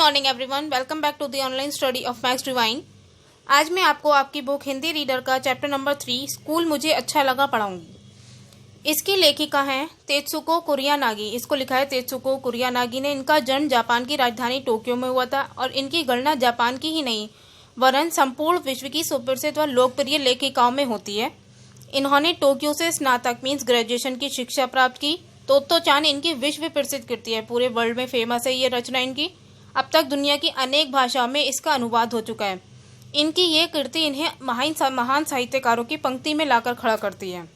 Morning everyone, welcome back to the online study of maths divine. आज मैं आपको आपकी बुक हिंदी रीडर का चैप्टर नंबर 3 स्कूल मुझे अच्छा लगा पढ़ाऊंगी। इसकी लेखिका हैं तेत्सुको कुरियानागी। इसको लिखा है तेत्सुको कुरियानागी ने। इनका जन्म जापान की राजधानी टोक्यो में हुआ था और इनकी गणना जापान की ही नहीं वरन संपूर्ण विश्व की सुप्रसिद्ध व लोकप्रिय लेखिकाओं में होती है। इन्होंने टोक्यो से स्नातक मीन्स ग्रेजुएशन की शिक्षा प्राप्त की। तोत्तो चान इनकी विश्व प्रसिद्ध कृति है, पूरे वर्ल्ड में फेमस है ये रचना इनकी। अब तक दुनिया की अनेक भाषाओं में इसका अनुवाद हो चुका है। इनकी ये कृति इन्हें महान साहित्यकारों की पंक्ति में लाकर खड़ा करती है।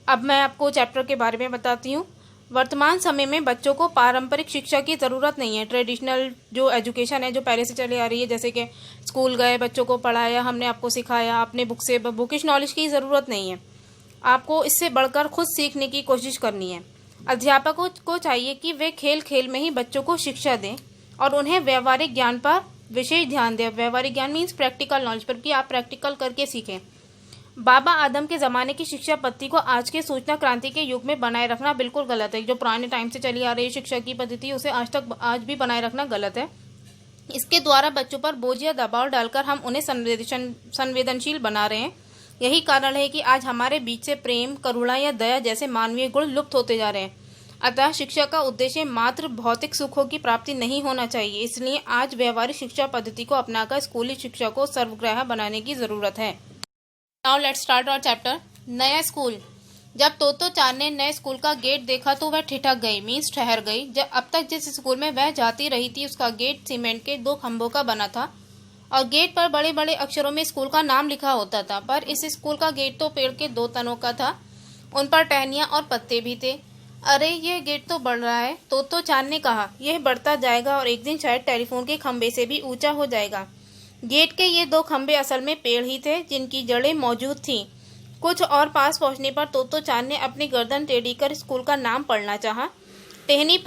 अब मैं आपको चैप्टर के बारे में बताती हूँ। वर्तमान समय में बच्चों को पारंपरिक शिक्षा की ज़रूरत नहीं है। ट्रेडिशनल जो एजुकेशन है जो पहले से चली आ रही है, जैसे कि स्कूल गए, बच्चों को पढ़ाया, हमने आपको सिखाया, अपने बुक से बुकिश नॉलेज की ज़रूरत नहीं है। आपको इससे बढ़कर खुद सीखने की कोशिश करनी है। अध्यापकों को चाहिए कि वे खेल खेल में ही बच्चों को शिक्षा दें और उन्हें व्यवहारिक ज्ञान पर विशेष ध्यान दें। व्यवहारिक ज्ञान मीन्स प्रैक्टिकल नॉलेज पर, कि आप प्रैक्टिकल करके सीखें। बाबा आदम के ज़माने की शिक्षा पद्धति को आज के सूचना क्रांति के युग में बनाए रखना बिल्कुल गलत है। जो पुराने टाइम से चली आ रही शिक्षा की पद्धति उसे आज भी बनाए रखना गलत है। इसके द्वारा बच्चों पर बोझ या दबाव डालकर हम उन्हें संवेदनशील बना रहे हैं। यही कारण है कि आज हमारे बीच से प्रेम, करुणा या दया जैसे मानवीय गुण लुप्त होते जा रहे हैं। अतः शिक्षा का उद्देश्य मात्र भौतिक सुखों की प्राप्ति नहीं होना चाहिए। इसलिए आज व्यवहारिक शिक्षा पद्धति को अपनाकर स्कूली शिक्षा को सर्वग्राही बनाने की जरूरत है। Now let's start our chapter. नया स्कूल। जब तोत्तो चान ने नए स्कूल का गेट देखा तो वह ठिठक गई मीन्स ठहर गई। जब अब तक जिस स्कूल में वह जाती रही थी उसका गेट सीमेंट के 2 खंभों का बना था और गेट पर बड़े बड़े अक्षरों में स्कूल का नाम लिखा होता था। पर इस स्कूल का गेट तो पेड़ के 2 तनों का था, उन पर टहनियां और पत्ते भी थे। अरे ये गेट तो बढ़ रहा है, तोत्तो चान ने कहा। यह बढ़ता जाएगा और एक दिन शायद टेलीफोन के खंभे से भी ऊंचा हो जाएगा। गेट के ये 2 खंभे असल में पेड़ ही थे जिनकी जड़ें मौजूद थीं। कुछ और पास पहुंचने पर तोत्तो चान ने अपनी गर्दन टेढ़ी कर स्कूल का नाम पढ़ना चाहा। टहनी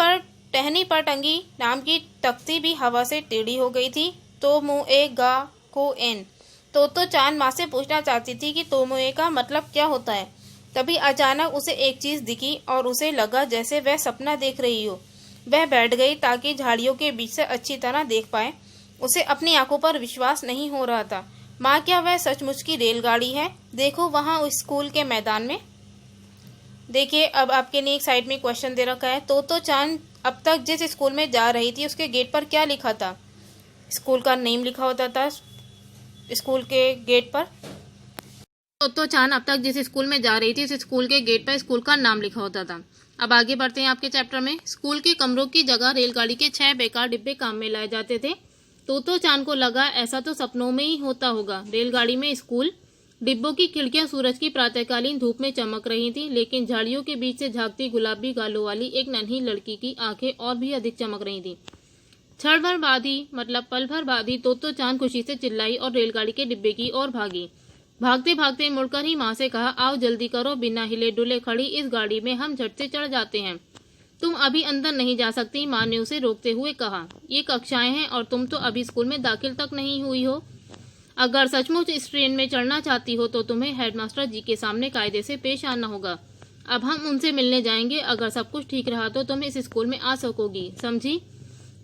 पर टंगी नाम की तख्ती भी हवा से टेढ़ी हो गई थी। तोमुए गा को एन। तोत्तो चान माँ से पूछना चाहती थी कि तोमुए का मतलब क्या होता है। तभी अचानक उसे एक चीज दिखी और उसे लगा जैसे वह सपना देख रही हो। वह बैठ गई ताकि झाड़ियों के बीच से अच्छी तरह देख पाए। उसे अपनी आंखों पर विश्वास नहीं हो रहा था। माँ, क्या वह सचमुच की रेलगाड़ी है? देखो वहाँ उस स्कूल के मैदान में। देखिए, अब आपके लिए एक साइड में क्वेश्चन दे रखा है। तोत्तो चान अब तक जिस स्कूल में जा रही थी उसके गेट पर क्या लिखा था? स्कूल का नेम लिखा होता था स्कूल के गेट पर। तोत्तो चान अब तक जिस स्कूल में जा रही थी उस स्कूल के गेट पर स्कूल का नाम लिखा होता था। अब आगे बढ़ते हैं आपके चैप्टर में। स्कूल के कमरों की जगह रेलगाड़ी के 6 बेकार डिब्बे काम में लाए जाते थे। तोत्तो चान को लगा ऐसा तो सपनों में ही होता होगा। रेलगाड़ी में स्कूल डिब्बों की खिड़कियां सूरज की प्रातःकालीन धूप में चमक रही थी, लेकिन झाड़ियों के बीच से झांकती गुलाबी गालों वाली एक नन्ही लड़की की आंखें और भी अधिक चमक रही थी। क्षण भर बाद ही मतलब पल भर बाद ही तोत्तो चान खुशी से चिल्लाई और रेलगाड़ी के डिब्बे की ओर भागी। भागते भागते मुड़कर ही माँ से कहा, आओ जल्दी करो, बिना हिले डुले खड़ी इस गाड़ी में हम झट से चढ़ जाते हैं। तुम अभी अंदर नहीं जा सकती, माँ ने उसे रोकते हुए कहा। ये कक्षाएं हैं और तुम तो अभी स्कूल में दाखिल तक नहीं हुई हो। अगर सचमुच इस ट्रेन में चढ़ना चाहती हो तो तुम्हें हेडमास्टर जी के सामने कायदे से पेश आना होगा। अब हम उनसे मिलने जाएंगे। अगर सब कुछ ठीक रहा तो तुम इस स्कूल में आ सकोगी, समझी?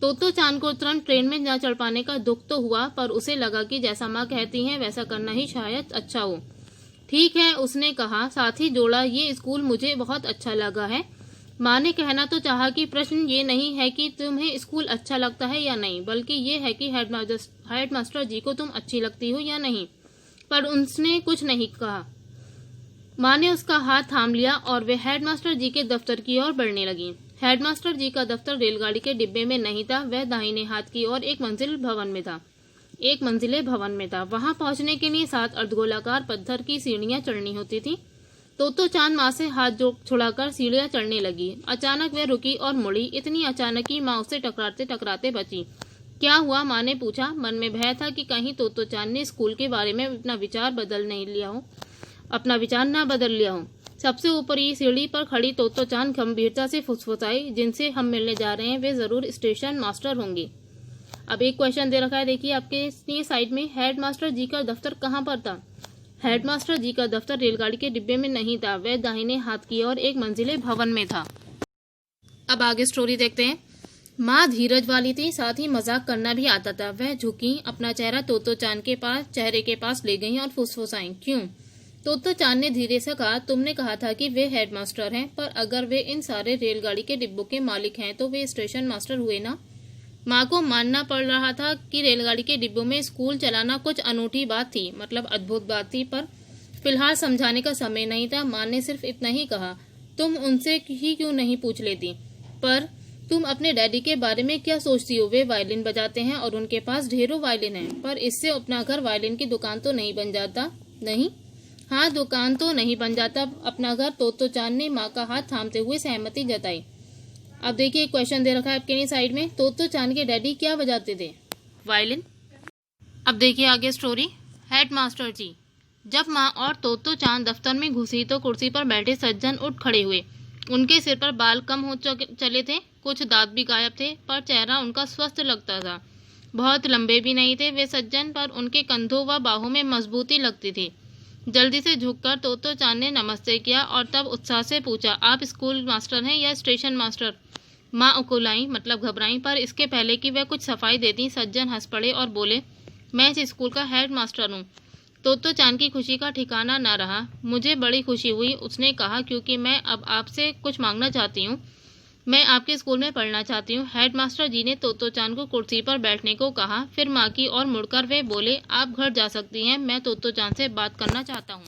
तोत्तो चान को तुरंत ट्रेन में न चढ़ पाने का दुख तो हुआ, पर उसे लगा कि जैसा माँ कहती हैं वैसा करना ही शायद अच्छा हो। ठीक है, उसने कहा, साथ ही जोड़ा, ये स्कूल मुझे बहुत अच्छा लगा है। माँ ने कहना तो चाहा कि प्रश्न ये नहीं है कि तुम्हें स्कूल अच्छा लगता है या नहीं, बल्कि ये है कि हेडमास्टर जी को तुम अच्छी लगती हो या नहीं। पर उसने कुछ नहीं कहा। माँ ने उसका हाथ थाम लिया और वे हेडमास्टर जी के दफ्तर की ओर बढ़ने लगी। हेडमास्टर जी का दफ्तर रेलगाड़ी के डिब्बे में नहीं था, वह दाहिने हाथ की ओर एक मंजिले भवन में था। वहां पहुंचने के लिए 7 अर्धगोलाकार पत्थर की सीढ़ियां चढ़नी होती थी। तोत्तो चान माँ से हाथ छुड़ाकर सीढ़ियां चढ़ने लगी। अचानक वह रुकी और मुड़ी। इतनी अचानक ही माँ उससे टकराते टकराते बची। क्या हुआ? माँ ने पूछा। मन में भय था कि कहीं तोत्तो चान ने स्कूल के बारे में अपना विचार न बदल लिया हो। सबसे ऊपरी सीढ़ी पर खड़ी तोत्तो चान गंभीरता से फुसफुसाई, जिनसे हम मिलने जा रहे हैं वे जरूर स्टेशन मास्टर होंगे। अब एक क्वेश्चन दे रखा है, देखिए आपके साइड में। हेडमास्टर जी का दफ्तर कहाँ पर था? हेडमास्टर जी का दफ्तर रेलगाड़ी के डिब्बे में नहीं था, वह दाहिने हाथ की ओर एक मंजिले भवन में था। अब आगे स्टोरी देखते हैं। माँ धीरज वाली थी, साथ ही मजाक करना भी आता था। वह झुकी, अपना चेहरा तोतो चांद के चेहरे के पास ले गईं और फुसफुसाईं। क्यों? तोतो चांद ने धीरे से कहा, तुमने कहा था कि वे हेडमास्टर हैं, पर अगर वे इन सारे रेलगाड़ी के डिब्बों के मालिक हैं तो वे स्टेशन मास्टर हुए ना। माँ को मानना पड़ रहा था कि रेलगाड़ी के डिब्बों में स्कूल चलाना कुछ अनूठी बात थी, मतलब अद्भुत बात थी, पर फिलहाल समझाने का समय नहीं था। माँ ने सिर्फ इतना ही कहा, तुम उनसे ही क्यों नहीं पूछ लेती? पर तुम अपने डैडी के बारे में क्या सोचती हो? वे वायलिन बजाते हैं और उनके पास ढेरों वायलिन हैं, पर इससे अपना घर वायलिन की दुकान तो नहीं बन जाता? नहीं, हाँ, दुकान तो नहीं बन जाता अपना घर। तोतो चांद ने माँ का हाथ थामते हुए सहमति जताई। अब देखिए, क्वेश्चन दे रखा है आपके लिए साइड में, तोतो चांद के डैडी क्या बजाते थे? वायलिन। अब देखिए आगे स्टोरी। हेडमास्टर जी। जब माँ और तोतो चांद दफ्तर में घुसी तो कुर्सी पर बैठे सज्जन उठ खड़े हुए। उनके सिर पर बाल कम हो चले थे, कुछ दांत भी गायब थे, पर चेहरा उनका स्वस्थ लगता था। बहुत लंबे भी नहीं थे वे सज्जन, पर उनके कंधों व बाहों में मजबूती लगती थी। जल्दी से झुककर तोतो चांद ने नमस्ते किया और तब उत्साह से पूछा, आप स्कूल मास्टर हैं या स्टेशन मास्टर? माँ उकुलाई, मतलब घबराई, पर इसके पहले कि वह कुछ सफाई देती सज्जन हंस पड़े और बोले, मैं इस स्कूल का हेड मास्टर हूँ। तोतो चांद की खुशी का ठिकाना न रहा। मुझे बड़ी खुशी हुई, उसने कहा, क्योंकि मैं अब आपसे कुछ मांगना चाहती हूँ। मैं आपके स्कूल में पढ़ना चाहती हूँ। हेडमास्टर जी ने तोतो चांद को कुर्सी पर बैठने को कहा, फिर माँ की ओर मुड़कर वे बोले, आप घर जा सकती हैं, मैं तोतो चांद से बात करना चाहता हूँ।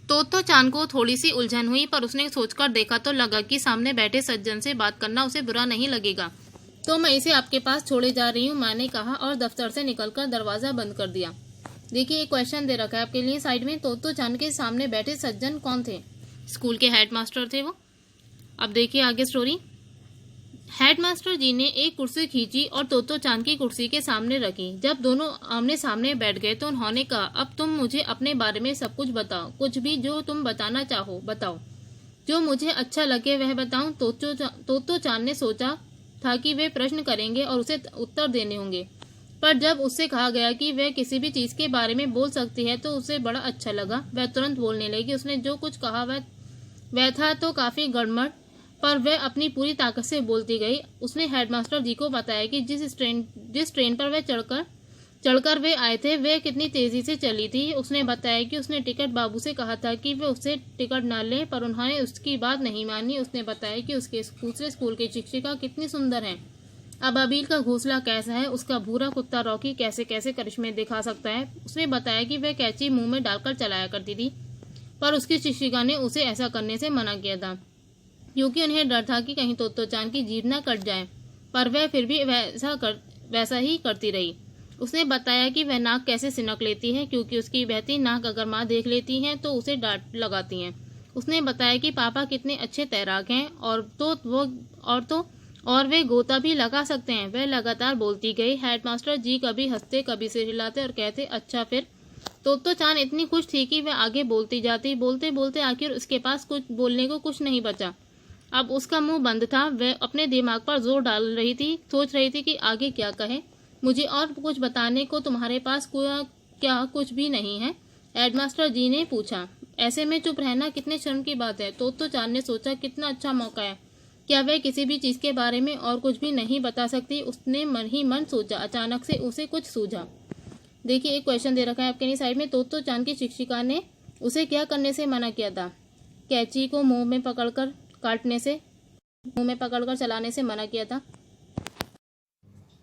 तोतो चांद को थोड़ी सी उलझन हुई, पर उसने सोचकर देखा तो लगा कि सामने बैठे सज्जन से बात करना उसे बुरा नहीं लगेगा। तो मैं इसे आपके पास छोड़े जा रही हूँ, माँ ने कहा और दफ्तर से निकलकर दरवाजा बंद कर दिया। देखिए, एक क्वेश्चन दे रखा है आपके लिए साइड में, तोतो चांद के सामने बैठे सज्जन कौन थे? स्कूल के हेडमास्टर थे वो। अब देखिए आगे स्टोरी। हेडमास्टर जी ने एक कुर्सी खींची और तोतो चांद की कुर्सी के सामने रखी। जब दोनों आमने सामने बैठ गए तो उन्होंने कहा, अब तुम मुझे अपने बारे में सब कुछ बताओ, कुछ भी जो तुम बताना चाहो बताओ, जो मुझे अच्छा लगे वह बताऊं। तोतो चांद ने सोचा था कि वे प्रश्न करेंगे और उसे उत्तर देने होंगे, पर जब उससे कहा गया कि वह किसी भी चीज के बारे में बोल सकती है तो उसे बड़ा अच्छा लगा। वह तुरंत बोलने लगी। उसने जो कुछ कहा वह था तो काफी गड़बड़, पर वह अपनी पूरी ताकत से बोलती गई। उसने हेडमास्टर जी को बताया कि जिस ट्रेन पर वह चढ़कर वे आए थे वह कितनी तेजी से चली थी। उसने बताया कि उसने टिकट बाबू से कहा था कि वे उससे टिकट न लें, पर उन्होंने उसकी बात नहीं मानी। उसने बताया कि उसके दूसरे स्कूल की शिक्षिका कितनी सुंदर है। अब अबील का घोंसला कैसा है, उसका भूरा कुत्ता रॉकी कैसे कैसे करिश्मे दिखा सकता है। उसने बताया कि वह कैंची मुंह में डालकर चलाया करती थी, पर उसकी शिक्षिका ने उसे ऐसा करने से मना किया था, क्योंकि उन्हें डर था कि कहीं तोतो चांद की जीभ न कट जाए, पर वह फिर भी वैसा ही करती रही। उसने बताया कि वह नाक कैसे सिनक लेती है, क्योंकि उसकी बहती नाक अगर माँ देख लेती हैं तो उसे डांट लगाती हैं। उसने बताया कि पापा कितने अच्छे तैराक हैं और वे गोता भी लगा सकते हैं। वह लगातार बोलती गई। हेडमास्टर जी कभी हंसते, कभी सिर हिलाते और कहते, अच्छा फिर? तोतो चांद इतनी खुश थी कि वह आगे बोलती जाती। बोलते बोलते आखिर उसके पास कुछ बोलने को कुछ नहीं बचा। अब उसका मुंह बंद था। वह अपने दिमाग पर जोर डाल रही थी, सोच रही थी कि आगे क्या कहे। मुझे और कुछ बताने को तुम्हारे पास क्या कुछ भी नहीं है? हेडमास्टर जी ने पूछा। ऐसे में चुप रहना कितने शर्म की बात है। तोतो चांद ने सोचा, कितना अच्छा मौका है, क्या वह किसी भी चीज के बारे में और कुछ भी नहीं बता सकती? उसने मन ही मन सोचा। अचानक से उसे कुछ सूझा। देखिए, एक क्वेश्चन दे रखा है आपके लिए साइड में, तोतो चांद की शिक्षिका ने उसे क्या करने से मना किया था? कैंची को मुंह में पकड़कर चलाने से मना किया था।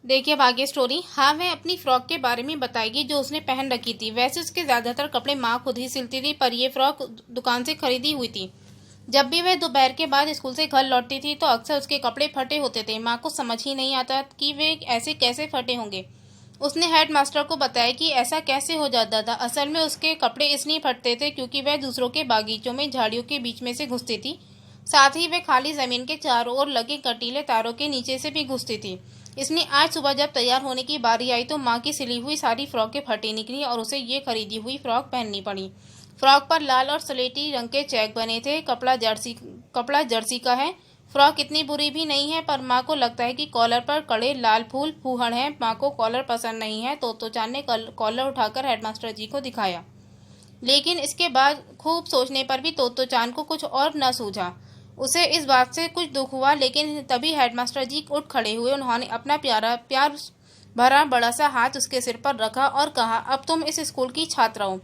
देखिए अब आगे स्टोरी। हाँ, वह अपनी फ्रॉक के बारे में बताएगी जो उसने पहन रखी थी। वैसे उसके ज्यादातर कपड़े माँ खुद ही सिलती थी, पर यह फ्रॉक दुकान से खरीदी हुई थी। जब भी वह दोपहर के बाद स्कूल से घर लौटती थी तो अक्सर उसके कपड़े फटे होते थे। माँ को समझ ही नहीं आता कि वे ऐसे कैसे फटे होंगे। उसने हेडमास्टर को बताया कि ऐसा कैसे हो जाता था। असल में उसके कपड़े इसलिए फटते थे क्योंकि वह दूसरों के बागीचों में झाड़ियों के बीच में से घुसती थी। साथ ही वे खाली जमीन के चारों ओर लगे कटीले तारों के नीचे से भी घुसती थी। इसलिए आज सुबह जब तैयार होने की बारी आई तो माँ की सिली हुई सारी फ्रॉकें फटी निकली और उसे ये खरीदी हुई फ्रॉक पहननी पड़ी। फ्रॉक पर लाल और स्लेटी रंग के चेक बने थे। कपड़ा जर्सी का है। फ्रॉक इतनी बुरी भी नहीं है, पर माँ को लगता है कि कॉलर पर कड़े लाल फूल फूहड़ हैं। माँ को कॉलर पसंद नहीं है। तोतो चांद ने कॉलर उठाकर हेडमास्टर जी को दिखाया, लेकिन इसके बाद खूब सोचने पर भी तोतो चांद को कुछ और न सूझा। उसे इस बात से कुछ दुख हुआ, लेकिन तभी हेडमास्टर जी उठ खड़े हुए। उन्होंने अपना प्यार भरा बड़ा सा हाथ उसके सिर पर रखा और कहा, अब तुम इस स्कूल की छात्रा हो।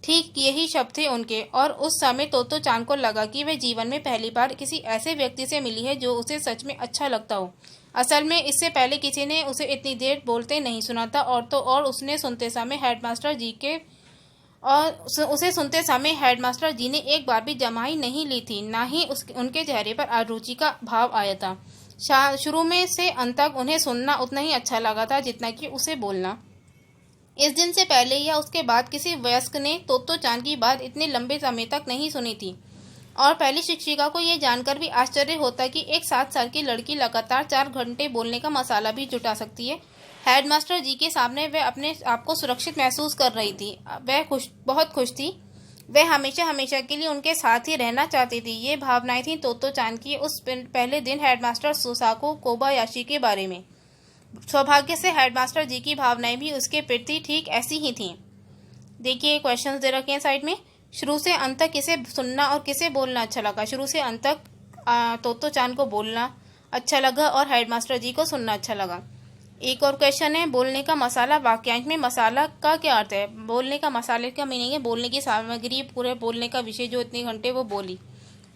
ठीक यही शब्द थे उनके, और उस समय तोतो चान को लगा कि वह जीवन में पहली बार किसी ऐसे व्यक्ति से मिली है जो उसे सच में अच्छा लगता हो। असल में इससे पहले किसी ने उसे इतनी देर बोलते नहीं सुना था, और उसने सुनते समय हेडमास्टर जी के और उसे सुनते समय हेडमास्टर जी ने एक बार भी जमाई नहीं ली थी, ना ही उनके चेहरे पर अरुचि का भाव आया था। शुरू में से अंत तक उन्हें सुनना उतना ही अच्छा लगा था जितना कि उसे बोलना। इस दिन से पहले या उसके बाद किसी वयस्क ने तोतो चान की बात इतने लंबे समय तक नहीं सुनी थी, और पहली शिक्षिका को यह जानकर भी आश्चर्य होता कि एक 7 साल की लड़की लगातार 4 घंटे बोलने का मसाला भी जुटा सकती है। हेडमास्टर जी के सामने वह अपने आप को सुरक्षित महसूस कर रही थी। वह बहुत खुश थी। वह हमेशा हमेशा के लिए उनके साथ ही रहना चाहती थी। ये भावनाएं थी तोतो चान की उस पहले दिन हेडमास्टर सुसाको कोबायाशी के बारे में। सौभाग्य से हेडमास्टर जी की भावनाएं भी उसके प्रति ठीक ऐसी ही थीं। देखिए क्वेश्चंस दे रखे हैं साइड में। शुरू से अंत तक किसे सुनना और किसे बोलना अच्छा लगा? शुरू से अंत तक तोतो चान को बोलना अच्छा लगा और हेडमास्टर जी को सुनना अच्छा लगा। एक और क्वेश्चन है, बोलने का मसाला। वाक्यांश में मसाला का क्या अर्थ है? बोलने का मसाले का मीनिंग है बोलने की सामग्री, पूरे बोलने का विषय जो इतने घंटे वो बोली,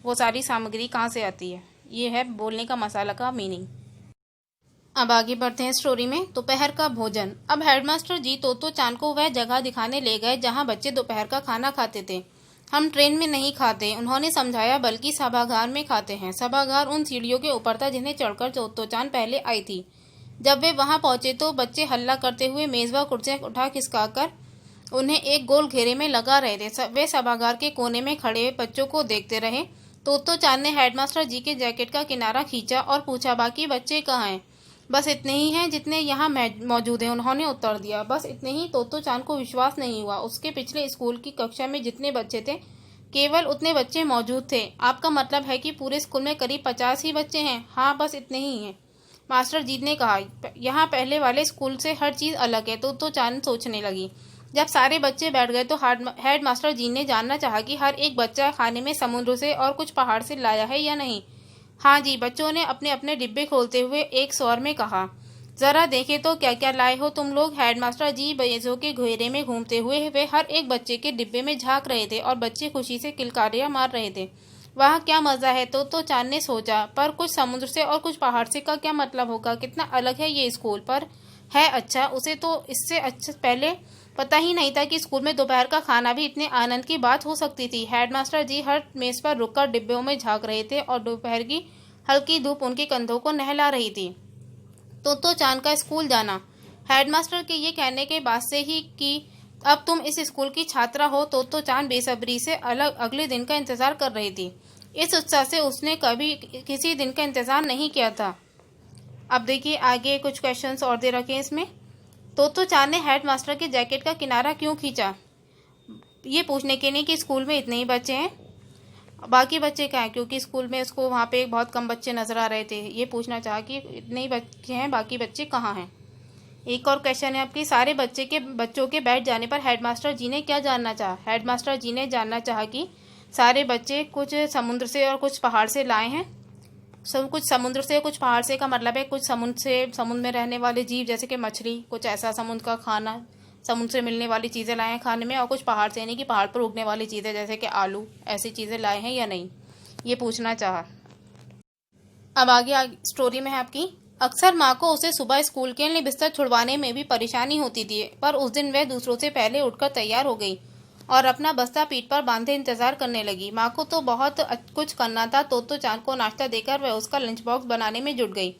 वो सारी सामग्री कहाँ से आती है, ये है बोलने का मसाला का मीनिंग। अब आगे बढ़ते हैं स्टोरी में। दोपहर का भोजन। अब हेडमास्टर जी तोतो चान को वह जगह दिखाने ले गए जहाँ बच्चे दोपहर का खाना खाते थे। हम ट्रेन में नहीं खाते, उन्होंने समझाया, बल्कि सभागार में खाते हैं। सभागार उन सीढ़ियों के ऊपर था जिन्हें चढ़कर तोतो चान पहले आई थी। जब वे वहां पहुंचे तो बच्चे हल्ला करते हुए मेज व कुर्सियां उठा खिसकाकर उन्हें एक गोल घेरे में लगा रहे थे। वे सभागार के कोने में खड़े बच्चों को देखते रहे। तोतो चान ने हेडमास्टर जी के जैकेट का किनारा खींचा और पूछा, बाकी बच्चे कहाँ हैं? बस इतने ही हैं जितने यहाँ मौजूद हैं, उन्होंने उत्तर दिया। बस इतने ही? तोतो चान को विश्वास नहीं हुआ। उसके पिछले स्कूल की कक्षा में जितने बच्चे थे केवल उतने बच्चे मौजूद थे। आपका मतलब है कि पूरे स्कूल में करीब 50 ही बच्चे हैं? हाँ, बस इतने ही हैं, मास्टर जी ने कहा। यहाँ पहले वाले स्कूल से हर चीज़ अलग है। तो चान सोचने लगी। जब सारे बच्चे बैठ गए तो हेड मास्टर जी ने जानना चाहा कि हर एक बच्चा खाने में समुद्र से और कुछ पहाड़ से लाया है या नहीं। हाँ जी, बच्चों ने अपने अपने डिब्बे खोलते हुए एक स्वर में कहा। जरा देखे तो क्या क्या लाए हो तुम लोग? हेडमास्टर जी बेजों के घेरे में घूमते हुए वे हर एक बच्चे के डिब्बे में झांक रहे थे और बच्चे खुशी से किलकारियां मार रहे थे। वाह, क्या मजा है! तो चांद ने सोचा, पर कुछ समुद्र से और कुछ पहाड़ से का क्या मतलब होगा? कितना अलग है ये स्कूल। पर है अच्छा, उसे तो इससे अच्छा पहले पता ही नहीं था कि स्कूल में दोपहर का खाना भी इतने आनंद की बात हो सकती थी। हेडमास्टर जी हर मेज पर रुककर डिब्बों में झांक रहे थे और दोपहर की हल्की धूप उनके कंधों को नहला रही थी। तो चांद का स्कूल जाना। हेडमास्टर के ये कहने के बाद से ही कि अब तुम इस स्कूल की छात्रा हो, तो चांद बेसब्री से अगले दिन का इंतजार कर रही थी। इस उत्साह से उसने कभी किसी दिन का इंतजार नहीं किया था। अब देखिए आगे कुछ क्वेश्चंस और दे रखे हैं इसमें। तो चांद ने हेडमास्टर के जैकेट का किनारा क्यों खींचा? ये पूछने के लिए कि स्कूल में इतने ही बच्चे हैं, बाकी बच्चे क्या हैं, क्योंकि स्कूल में उसको वहाँ पे बहुत कम बच्चे नजर आ रहे थे। ये पूछना चाहा कि इतने ही बच्चे हैं, बाकी बच्चे कहाँ हैं। एक और क्वेश्चन है आपकी, सारे बच्चों के बैठ जाने पर हेडमास्टर जी ने क्या जानना चाहा? हेडमास्टर जी ने जानना चाहा कि सारे बच्चे कुछ समुद्र से और कुछ पहाड़ से लाए हैं। सब कुछ समुद्र से कुछ पहाड़ से का मतलब है कुछ समुद्र में रहने वाले जीव जैसे कि मछली, कुछ ऐसा समुद्र का खाना, समुद्र से मिलने वाली चीज़ें लाए हैं खाने में, और कुछ पहाड़ से यानी कि पहाड़ पर उगने वाली चीज़ें जैसे कि आलू, ऐसी चीज़ें लाए हैं या नहीं, ये पूछना चाहा। अब आगे स्टोरी में है आपकी। अक्सर माँ को उसे सुबह स्कूल के लिए बिस्तर छुड़वाने में भी परेशानी होती थी, पर उस दिन वह दूसरों से पहले उठकर तैयार हो गई और अपना बस्ता पीठ पर बांधे इंतजार करने लगी। माँ को तो बहुत कुछ करना था। तो चांद को नाश्ता देकर वह उसका लंच बॉक्स बनाने में जुट गई।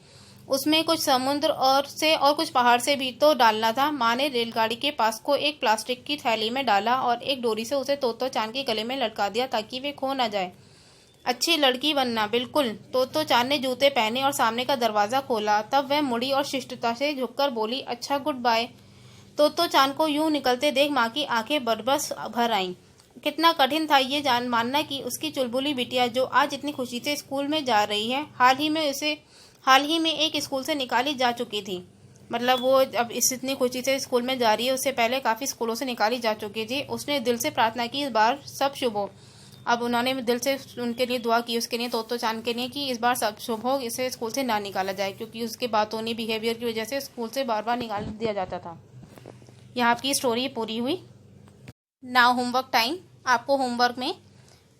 उसमें कुछ समुद्र और कुछ पहाड़ से भी तो डालना था। माँ ने रेलगाड़ी के पास को एक प्लास्टिक की थैली में डाला और एक डोरी से उसे तो चांद के गले में लटका दिया ताकि वे खो न जाए। अच्छी लड़की बनना, बिल्कुल। तो चांद ने जूते पहने और सामने का दरवाजा खोला। तब वह मुड़ी और शिष्टता से झुककर बोली, अच्छा, गुड बाय। तो चांद को यूं निकलते देख माँ की आंखें बरबस भर आईं। कितना कठिन था ये मानना कि उसकी चुलबुली बिटिया जो आज इतनी खुशी से स्कूल में जा रही है, हाल ही में एक स्कूल से निकाली जा चुकी थी। मतलब वो अब इतनी खुशी से स्कूल में जा रही है, उससे पहले काफ़ी स्कूलों से निकाली जा चुकी थी। उसने दिल से प्रार्थना की इस बार सब शुभ हो। अब उन्होंने दिल से उनके लिए दुआ की, उसके लिए तोतो चांद के लिए, कि इस बार सब शुभ हो, इसे स्कूल से ना निकाला जाए, क्योंकि उसके बातोनी बिहेवियर की वजह से स्कूल से बार बार निकाल दिया जाता था। यहाँ आपकी स्टोरी पूरी हुई। Now homework time. आपको होमवर्क में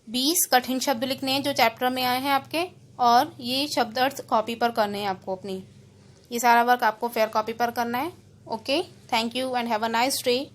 20 कठिन शब्द लिखने हैं जो चैप्टर में आए हैं आपके, और ये शब्द अर्थ कॉपी पर करने हैं आपको अपनी। ये सारा वर्क आपको फेयर कॉपी पर करना है। Okay, thank you and have a nice day.